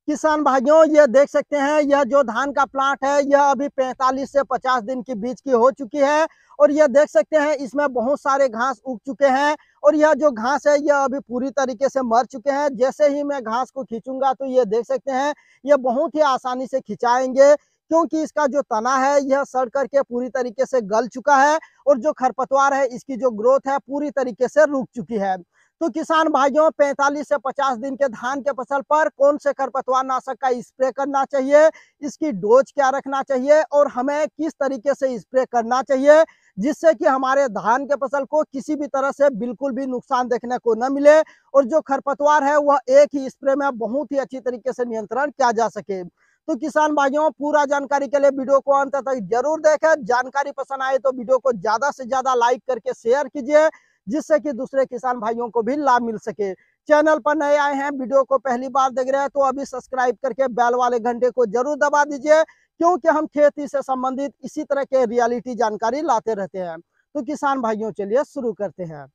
किसान भाइयों, ये देख सकते हैं, यह जो धान का प्लांट है यह अभी 45 से 50 दिन के बीच की हो चुकी है। और यह देख सकते हैं, इसमें बहुत सारे घास उग चुके हैं और यह जो घास है यह अभी पूरी तरीके से मर चुके हैं। जैसे ही मैं घास को खींचूंगा तो ये देख सकते हैं, यह बहुत ही आसानी से खिंचाएंगे, क्योंकि इसका जो तना है यह सड़ करके पूरी तरीके से गल चुका है और जो खरपतवार है इसकी जो ग्रोथ है पूरी तरीके से रुक चुकी है। तो किसान भाइयों, 45 से 50 दिन के धान के फसल पर कौन से खरपतवार नाशक का स्प्रे करना चाहिए, इसकी डोज क्या रखना चाहिए और हमें किस तरीके से स्प्रे करना चाहिए, जिससे कि हमारे धान के फसल को किसी भी तरह से बिल्कुल भी नुकसान देखने को न मिले और जो खरपतवार है वह एक ही स्प्रे में बहुत ही अच्छी तरीके से नियंत्रण किया जा सके। तो किसान भाइयों, पूरा जानकारी के लिए वीडियो को अंत तक जरूर देखें। जानकारी पसंद आए तो वीडियो को ज्यादा से ज्यादा लाइक करके शेयर कीजिए, जिससे कि दूसरे किसान भाइयों को भी लाभ मिल सके। चैनल पर नए आए हैं, वीडियो को पहली बार देख रहे हैं तो अभी सब्सक्राइब करके बेल वाले घंटे को जरूर दबा दीजिए, क्योंकि हम खेती से संबंधित इसी तरह के रियलिटी जानकारी लाते रहते हैं। तो किसान भाइयों, चलिए शुरू करते हैं।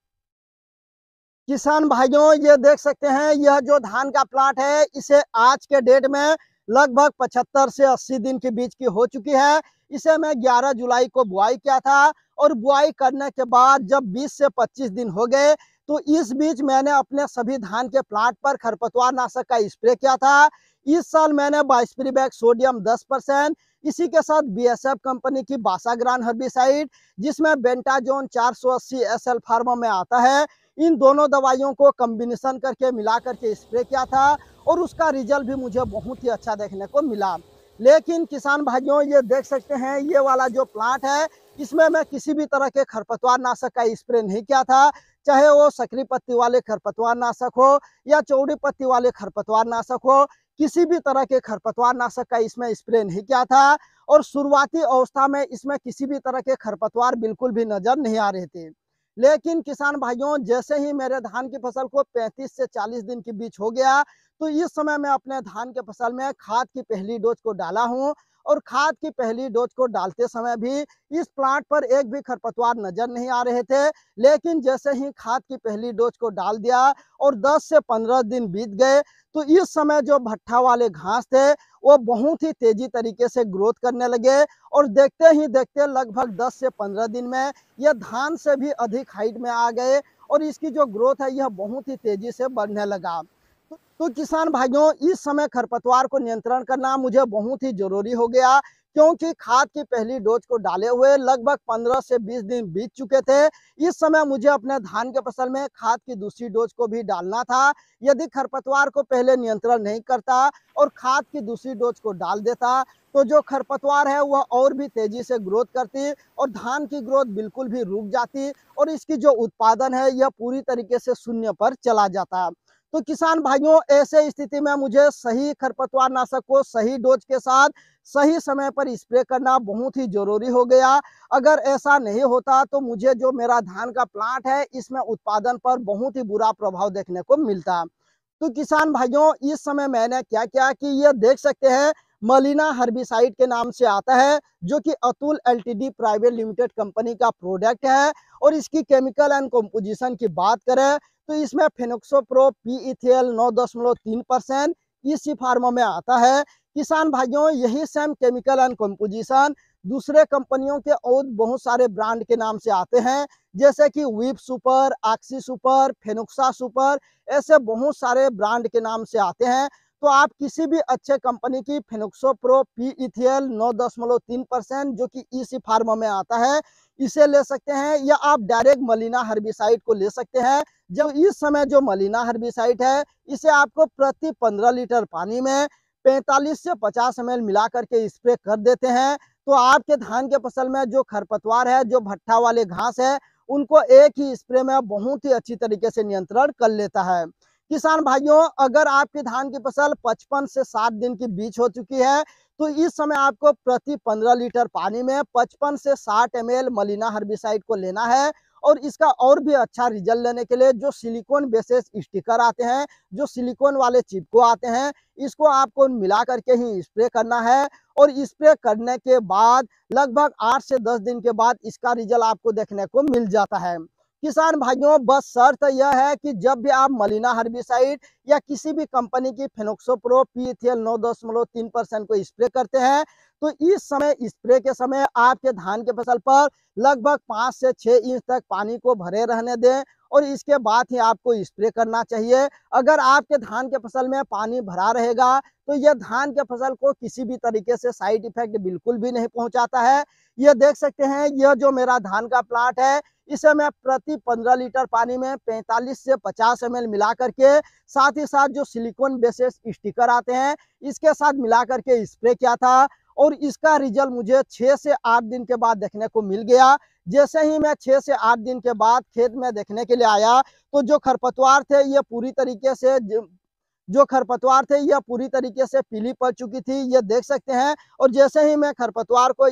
किसान भाइयों, ये देख सकते हैं, यह जो धान का प्लांट है इसे आज के डेट में लगभग 75 से 80 दिन के बीच की हो चुकी है। इसे मैं 11 जुलाई को बुआई किया था और बुआई करने के बाद जब 20 से 25 दिन हो गए तो इस बीच मैंने अपने सभी धान के प्लांट पर खरपतवार नाशक का स्प्रे किया था। इस साल मैंने बाइस्प्रीबैक सोडियम 10%, इसी के साथ बीएसएफ कंपनी की बासाग्रान हर्बिसाइड, जिसमें बेंटाजोन 480 एसएल फार्मा में आता है, इन दोनों दवाइयों को कॉम्बिनेशन करके मिला करके स्प्रे किया था और उसका रिजल्ट भी मुझे बहुत ही अच्छा देखने को मिला। लेकिन किसान भाइयों, ये देख सकते हैं, ये वाला जो प्लांट है इसमें मैं किसी भी तरह के खरपतवार नाशक का स्प्रे नहीं किया था, चाहे वो सकरी पत्ती वाले खरपतवार नाशक हो या चौड़ी पत्ती वाले खरपतवार नाशक हो, किसी भी तरह के खरपतवार नाशक का इसमें स्प्रे नहीं किया था। और शुरुआती अवस्था में इसमें किसी भी तरह के खरपतवार बिल्कुल भी नजर नहीं आ रहे थे। लेकिन किसान भाइयों, जैसे ही मेरे धान की फसल को 35 से 40 दिन के बीच हो गया तो इस समय मैं अपने धान के फसल में खाद की पहली डोज को डाला हूं। और खाद की पहली डोज को डालते समय भी इस प्लांट पर एक भी खरपतवार नजर नहीं आ रहे थे। लेकिन जैसे ही खाद की पहली डोज को डाल दिया और 10 से 15 दिन बीत गए तो इस समय जो भट्ठा वाले घास थे वो बहुत ही तेजी तरीके से ग्रोथ करने लगे और देखते ही देखते लगभग 10 से 15 दिन में यह धान से भी अधिक हाइट में आ गए और इसकी जो ग्रोथ है यह बहुत ही तेजी से बढ़ने लगा। तो किसान भाइयों, इस समय खरपतवार को नियंत्रण करना मुझे बहुत ही जरूरी हो गया, क्योंकि खाद की पहली डोज को डाले हुए लगभग 15 से 20 दिन बीत चुके थे। इस समय मुझे अपने धान के फसल में खाद की दूसरी डोज को भी डालना था। यदि खरपतवार को पहले नियंत्रण नहीं करता और खाद की दूसरी डोज को डाल देता तो जो खरपतवार है वह और भी तेजी से ग्रोथ करती और धान की ग्रोथ बिल्कुल भी रुक जाती और इसकी जो उत्पादन है यह पूरी तरीके से शून्य पर चला जाता। तो किसान भाइयों, ऐसे स्थिति में मुझे सही खरपतवार नाशक को सही डोज के साथ सही समय पर स्प्रे करना बहुत ही जरूरी हो गया। अगर ऐसा नहीं होता तो मुझे जो मेरा धान का प्लांट है इसमें उत्पादन पर बहुत ही बुरा प्रभाव देखने को मिलता। तो किसान भाइयों, इस समय मैंने क्या किया कि ये देख सकते हैं, मलिना हर्बिसाइड के नाम से आता है, जो कि Atul LTD private limited company का प्रोडक्ट है। और इसकी केमिकल एंड कंपोजिशन की बात करें तो इसमें फेनोक्सोप्रो पीईथीएल 9.3% इसी फार्मा में आता है। किसान भाइयों, यही सेम केमिकल एंड कंपोजिशन दूसरे कंपनियों के और बहुत सारे ब्रांड के नाम से आते हैं, जैसे कि Whip Super, Oxy Super, Fenoxa Super, ऐसे बहुत सारे ब्रांड के नाम से आते हैं। तो आप किसी भी अच्छे कंपनी की फेनोक्सोप्रो पीईथीएल 9.3% जो कि इसी फार्मा में आता है इसे ले सकते हैं, या आप डायरेक्ट मलिना हर्बिसाइड को ले सकते हैं। जब इस समय जो मलिना हर्बिसाइड है इसे आपको प्रति 15 लीटर पानी में 45 से 50 ml मिला करके स्प्रे कर देते हैं तो आपके धान के फसल में जो खरपतवार है, जो भट्ठा वाले घास है, उनको एक ही स्प्रे में बहुत ही अच्छी तरीके से नियंत्रण कर लेता है। किसान भाइयों, अगर आपकी धान की फसल 55 से 60 दिन की बीच हो चुकी है तो इस समय आपको प्रति 15 लीटर पानी में 55 से 60 ml मलिना हर्बिसाइड को लेना है। और इसका और भी अच्छा रिजल्ट लेने के लिए जो सिलिकॉन बेसिस स्टिकर आते हैं, जो सिलिकॉन वाले चिपको आते हैं, इसको आपको मिला करके ही स्प्रे करना है। और स्प्रे करने के बाद लगभग 8 से 10 दिन के बाद इसका रिजल्ट आपको देखने को मिल जाता है। किसान भाइयों, बस शर्त यह है कि जब भी आप मलिना हर्बिसाइड या किसी भी कंपनी की फेनोक्सोप्रो पीएथीएल 9.3% को स्प्रे करते हैं, तो इस समय स्प्रे के समय आपके धान के फसल पर लगभग 5 से 6 इंच तक पानी को भरे रहने दें और इसके बाद ही आपको स्प्रे करना चाहिए। अगर आपके धान के फसल में पानी भरा रहेगा तो यह धान के फसल को किसी भी तरीके से साइड इफेक्ट बिल्कुल भी नहीं पहुंचाता है। यह देख सकते हैं, यह जो मेरा धान का प्लांट है, इसे मैं प्रति 15 लीटर पानी में 45 से 50 ml मिला करके, साथ ही साथ जो सिलिकॉन बेसिस स्टिकर आते हैं इसके साथ मिला करके स्प्रे किया था और इसका रिजल्ट मुझे 6 से 8 दिन के बाद देखने को मिल गया। जैसे ही मैं 6 से 8 दिन के बाद खेत में देखने के लिए आया तो जो खरपतवार थे ये पूरी तरीके से पीली पड़ चुकी थी, ये देख सकते हैं। और जैसे ही मैं खरपतवार को